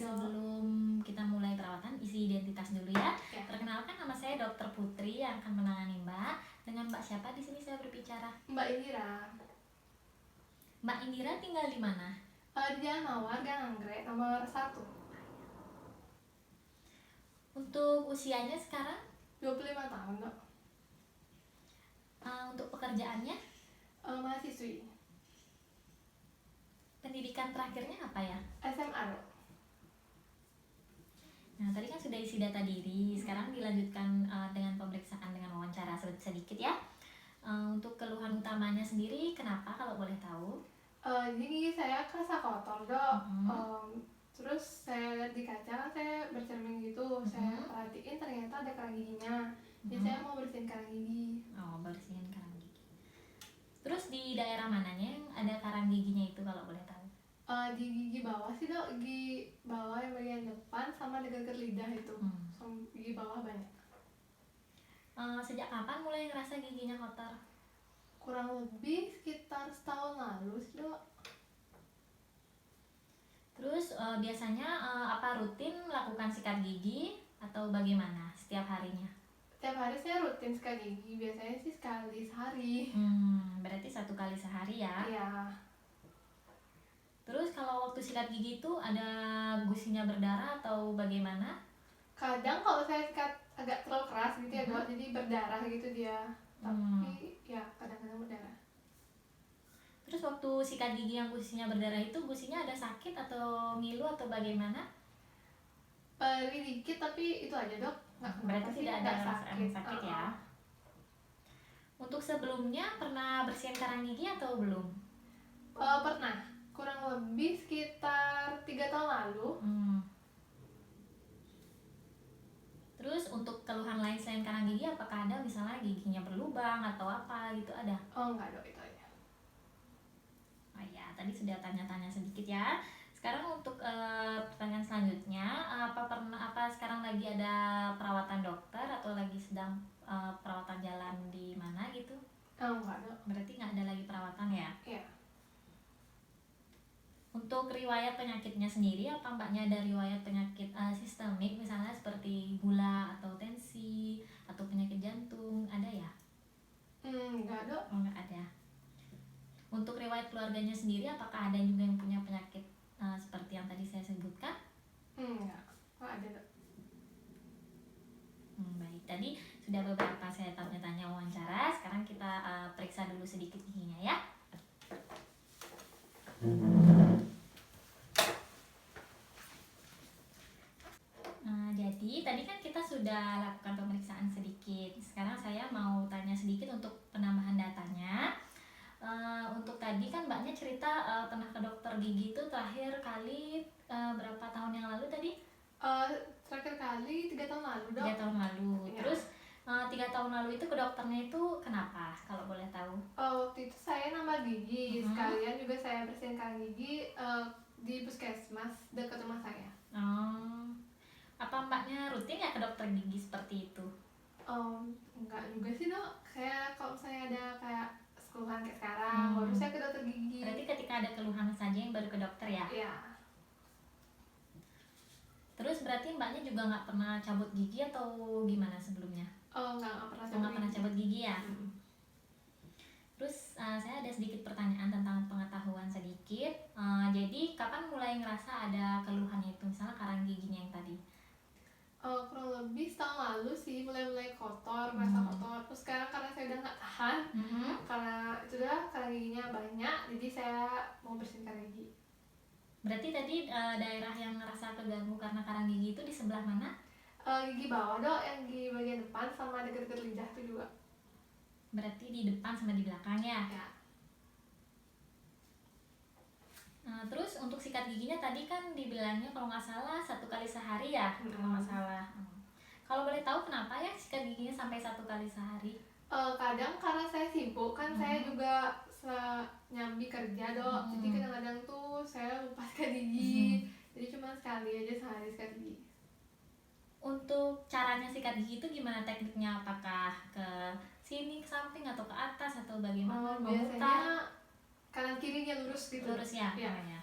sebelum kita mulai perawatan, isi identitas dulu ya. Ya. Perkenalkan, nama saya Dr. Putri yang akan menangani Mbak. Dengan Mbak siapa di sini saya berbicara? Mbak Indira. Mbak Indira tinggal di mana? Di Jalan Mawar, Gang Anggrek, nomor 1. Untuk usianya sekarang? 25 tahun, Dok. Untuk pekerjaannya? Mahasiswi. Pendidikan terakhirnya apa ya? SMA, Dok. Nah, tadi kan sudah isi data diri. Sekarang dilanjutkan dengan pemeriksaan dengan wawancara sedikit ya. Untuk keluhan utamanya sendiri, kenapa kalau boleh tahu? Jadi gigi saya kerasa kotor, Dok. Mhm. Terus saya lihat di kaca, saya bercermin gitu. Saya perhatiin ternyata ada kerang giginya. Jadi saya mau bersihin kerang gigi. Oh, bersihin karang gigi. Terus di daerah mananya yang ada karang giginya itu kalau boleh tahu? Di gigi bawah sih, Dok. Gigi bawah yang bagian depan sama dekat lidah itu. Gigi bawah banyak. Sejak kapan mulai ngerasa giginya kotor? Kurang lebih sekitar setahun lalu sih, Dok. Terus biasanya apa rutin melakukan sikat gigi atau bagaimana setiap harinya? Setiap hari saya rutin sikat gigi, biasanya sih sekali sehari. Berarti 1 kali sehari ya? Iya. Terus kalau waktu sikat gigi itu ada gusinya berdarah atau bagaimana? Kadang kalau saya sikat agak terlalu keras gitu ya, Dok, jadi berdarah gitu dia. Tapi ya kadang-kadang berdarah. Terus waktu sikat gigi yang gusinya berdarah itu, gusinya ada sakit atau ngilu atau bagaimana? Perih dikit tapi itu aja, Dok. Berarti tidak ada sakit ya? Untuk sebelumnya pernah bersihin karang gigi atau belum? Pernah, kurang lebih sekitar 3 tahun lalu. Terus untuk keluhan lain selain karang gigi, apakah ada misalnya giginya berlubang atau apa gitu, ada? Oh enggak, Dok, itu aja. Oh ya, tadi sudah tanya-tanya sedikit ya. Sekarang untuk pertanyaan selanjutnya, apa sekarang lagi ada perawatan dokter atau lagi sedang perawatan jalan di mana gitu? Oh enggak, Dok. Berarti nggak ada lagi perawatan ya? Iya. Untuk riwayat penyakitnya sendiri, apa mbaknya ada riwayat penyakit sistemik misalnya seperti gula atau tensi atau penyakit jantung, ada ya? Enggak, Dok. Oh, nggak ada. Untuk riwayat keluarganya sendiri, apakah ada juga yang punya penyakit seperti yang tadi saya sebutkan? Enggak ada, Dok. Baik, tadi sudah beberapa saya tanya-tanya wawancara. Sekarang kita periksa dulu sedikit giginya ya. Jadi tadi kan kita sudah lakukan pemeriksaan sedikit. Sekarang saya mau tanya sedikit untuk penambahan datanya. Untuk tadi kan mbaknya cerita pernah ke dokter gigi itu terakhir kali berapa tahun yang lalu tadi? Terakhir kali 3 tahun lalu, Dok. 3 tahun lalu. Ya. Terus 3 tahun lalu itu ke dokternya itu kenapa kalau boleh tahu? Waktu itu saya nambah gigi, sekalian juga saya bersihin karang gigi di puskesmas dekat rumah saya. Apa mbaknya rutin ya ke dokter gigi seperti itu? Enggak juga sih, Dok. Kayak kalau saya ada kayak keluhan kayak sekarang, baru saya ke dokter gigi. Berarti ketika ada keluhan saja yang baru ke dokter ya? Iya. Terus berarti mbaknya juga nggak pernah cabut gigi atau gimana sebelumnya? Enggak pernah Nggak pernah cabut gigi ya? Terus saya ada sedikit pertanyaan tentang pengetahuan sedikit. Jadi kapan mulai ngerasa ada keluhannya itu, misalnya karang giginya yang tadi? Kurang lebih setahun lalu sih, mulai kotor, merasa kotor. Terus sekarang karena saya udah nggak tahan, karena itu udah karang giginya banyak, jadi saya mau bersihin karang gigi. Berarti tadi daerah yang ngerasa keganggu karena karang gigi itu di sebelah mana? Gigi bawah, Dok, yang di bagian depan sama dekat-dekat lidah itu juga. Berarti di depan sama di belakang ya? Ya. Terus untuk sikat giginya tadi kan dibilangnya kalau nggak salah 1 kali sehari ya? Kalau nggak salah. Kalau boleh tahu kenapa ya sikat giginya sampai 1 kali sehari? Kadang karena saya sibuk kan, saya juga nyambi kerja, Dok. Jadi kadang-kadang tuh saya lupa sikat gigi. Jadi cuma sekali aja sehari sikat gigi. Untuk caranya sikat gigi itu gimana tekniknya? Apakah ke sini, ke samping, atau ke atas, atau bagaimana? Biasanya kanan kirinya lurus gitu. Lurus ya? Iya. Ya.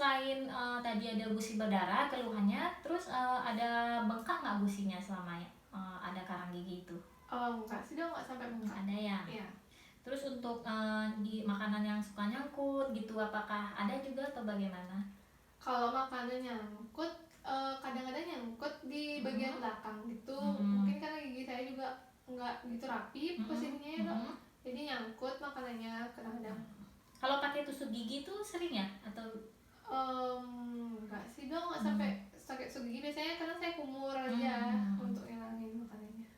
selain tadi ada gusi berdarah keluhannya, terus ada bengkak nggak gusinya selama ada karang gigi itu? Enggak sih, dia nggak sampai bengkak. Ada ya. Iya. Terus untuk di makanan yang suka nyangkut gitu, apakah ada juga atau bagaimana? Kalau makanan nyangkut, kadang-kadang nyangkut di bagian belakang gitu. Mm-mm. Mungkin karena gigi saya juga nggak gitu rapi posisinya ya dok. Jadi nyangkut makanannya kadang-kadang. Kalau pakai tusuk gigi itu sering ya atau? Enggak sih dok, nggak sampai sakit tusuk gigi. Biasanya karena saya kumur aja untuk ngilangin makanannya.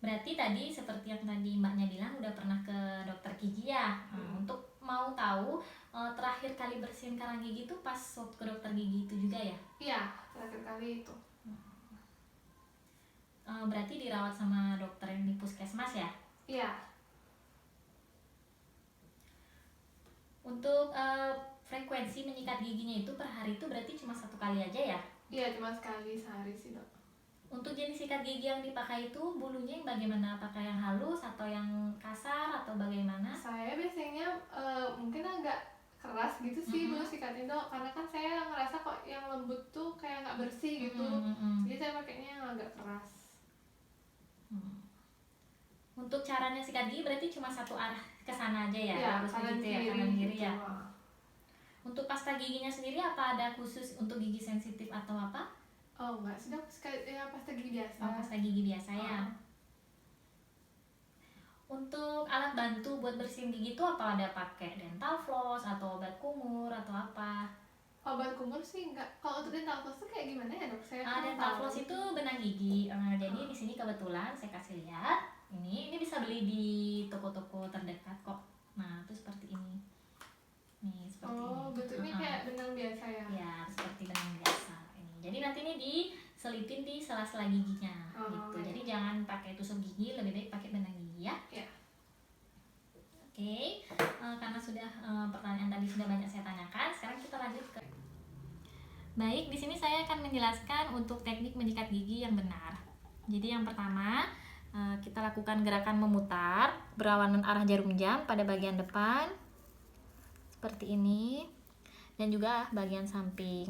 Berarti tadi seperti yang tadi mbaknya bilang udah pernah ke dokter gigi ya. Untuk mau tahu terakhir kali bersihin karang gigi itu pas waktu ke dokter gigi itu juga ya? Iya, terakhir kali itu. Berarti dirawat sama dokter yang di puskesmas ya? Iya. Untuk frekuensi menyikat giginya itu per hari itu berarti cuma 1 kali aja ya? Iya, cuma sekali sehari sih dok. Untuk jenis sikat gigi yang dipakai itu bulunya yang bagaimana? Apakah yang halus atau yang kasar atau bagaimana? Saya biasanya mungkin agak keras gitu sih dulu sikatnya dok, karena kan saya ngerasa kok yang lembut tuh kayak nggak bersih gitu. Jadi saya pakainya yang agak keras. Untuk caranya sikat gigi berarti cuma satu arah ke sana aja ya? Iya, Harus kanan begitu ya, kiri kanan kiri gitu. ya. Untuk pasta giginya sendiri apa ada khusus untuk gigi sensitif atau apa? Enggak sih dok, ya pasta gigi biasa. Pasta gigi biasa ya. Untuk alat bantu buat bersihin gigi itu apa ada pakai dental floss atau obat kumur atau apa? Obat kumur sih enggak. Kalau untuk dental floss tuh kayak gimana ya dok? Saya kurang Dental tahu. floss itu benang gigi. Jadi di sini kebetulan saya kasih lihat. Ini bisa beli di toko-toko terdekat kok. Nah, itu seperti ini. Nih, seperti ini. Bentuknya kayak benang biasa ya? Ya, seperti benang biasa ini. Jadi nanti ini diselipin di sela-sela giginya gitu. Iya. Jadi jangan pakai tusuk gigi, lebih baik pakai benang gigi ya. Iya. Oke, karena sudah pertanyaan tadi sudah banyak saya tanyakan, sekarang kita lanjut ke. Baik, di sini saya akan menjelaskan untuk teknik menyikat gigi yang benar. Jadi yang pertama, kita lakukan gerakan memutar berlawanan arah jarum jam pada bagian depan seperti ini dan juga bagian samping.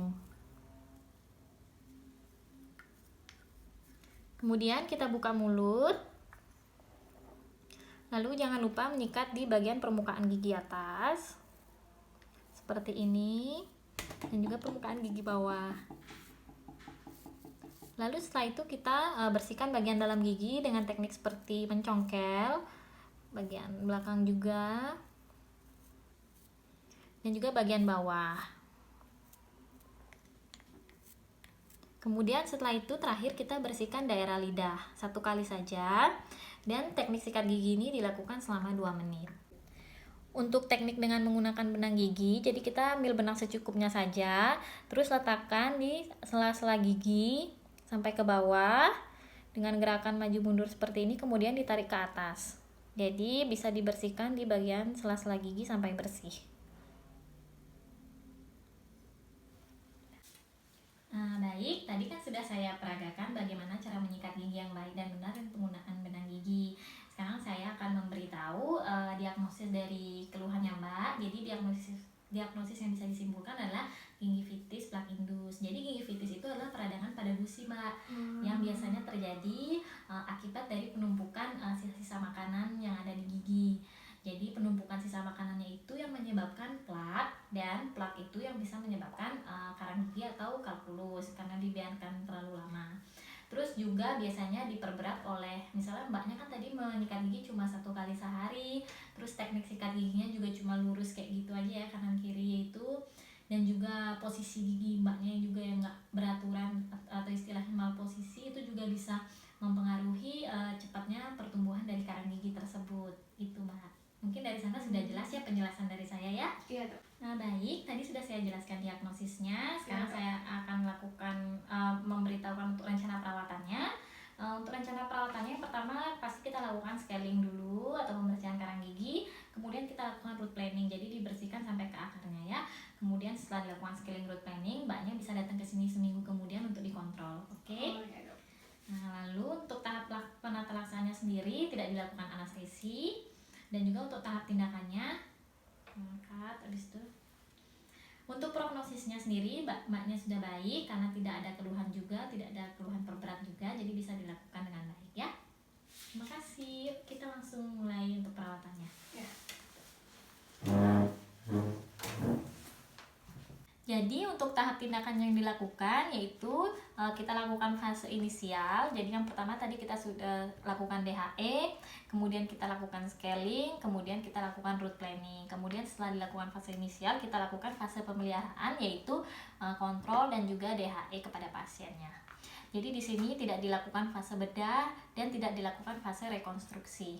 Kemudian kita buka mulut. Lalu jangan lupa menyikat di bagian permukaan gigi atas seperti ini dan juga permukaan gigi bawah. Lalu setelah itu kita bersihkan bagian dalam gigi dengan teknik seperti mencongkel, bagian belakang juga, dan juga bagian bawah. Kemudian setelah itu terakhir kita bersihkan daerah lidah 1 kali saja. Dan teknik sikat gigi ini dilakukan selama 2 menit. Untuk teknik dengan menggunakan benang gigi, jadi kita ambil benang secukupnya saja, terus letakkan di sela-sela gigi sampai ke bawah dengan gerakan maju mundur seperti ini, kemudian ditarik ke atas. Jadi bisa dibersihkan di bagian sela-sela gigi sampai bersih. Baik, tadi kan sudah saya peragakan bagaimana cara menyikat gigi yang baik dan benar dan penggunaan benang gigi. Sekarang saya akan memberitahu diagnosis dari keluhannya Mbak. Jadi diagnosis yang bisa disimpulkan adalah gingivitis plak indus. Jadi gingivitis itu adalah peradangan pada gusi Mbak, yang biasanya terjadi akibat dari penumpukan sisa-sisa makanan yang ada di gigi. Jadi penumpukan sisa makanannya itu yang menyebabkan plak, dan plak itu yang bisa menyebabkan karang gigi atau kalkulus karena dibiarkan terlalu lama. Terus juga biasanya diperberat oleh, misalnya mbaknya kan tadi menyikat gigi cuma 1 kali sehari, terus teknik sikat giginya juga cuma lurus kayak gitu aja ya, kanan kiri itu, dan juga posisi gigi mbaknya juga yang nggak beraturan atau istilahnya malposisi, itu juga bisa mempengaruhi cepatnya pertumbuhan dari karang gigi tersebut. Itu Mbak. Mungkin dari sana sudah jelas ya penjelasan dari saya ya? Iya dok. Baik, tadi sudah saya jelaskan diagnosisnya. Sekarang saya akan melakukan memberitahukan untuk rencana perawatannya. Untuk rencana perawatannya yang pertama pasti kita lakukan scaling dulu atau pembersihan karang gigi. Kemudian kita lakukan root planing, jadi dibersihkan sampai ke akarnya ya. Kemudian setelah dilakukan scaling root planing, mbaknya bisa datang ke sini seminggu kemudian untuk dikontrol. Oke? Iya dok. Lalu untuk tahap penata laksananya sendiri tidak dilakukan anestesi, dan juga untuk tahap tindakannya angkat habis itu prognosisnya sendiri mbaknya sudah baik karena tidak ada keluhan juga, tidak ada keluhan perberat juga, jadi bisa dilakukan dengan baik ya. Terima kasih. Yuk kita langsung mulai untuk perawatannya. Ya. Jadi untuk tahap tindakan yang dilakukan yaitu kita lakukan fase inisial. Jadi yang pertama tadi kita sudah lakukan DHE, kemudian kita lakukan scaling, kemudian kita lakukan route planning. Kemudian setelah dilakukan fase inisial kita lakukan fase pemeliharaan yaitu kontrol dan juga DHE kepada pasiennya. Jadi di sini tidak dilakukan fase bedah dan tidak dilakukan fase rekonstruksi.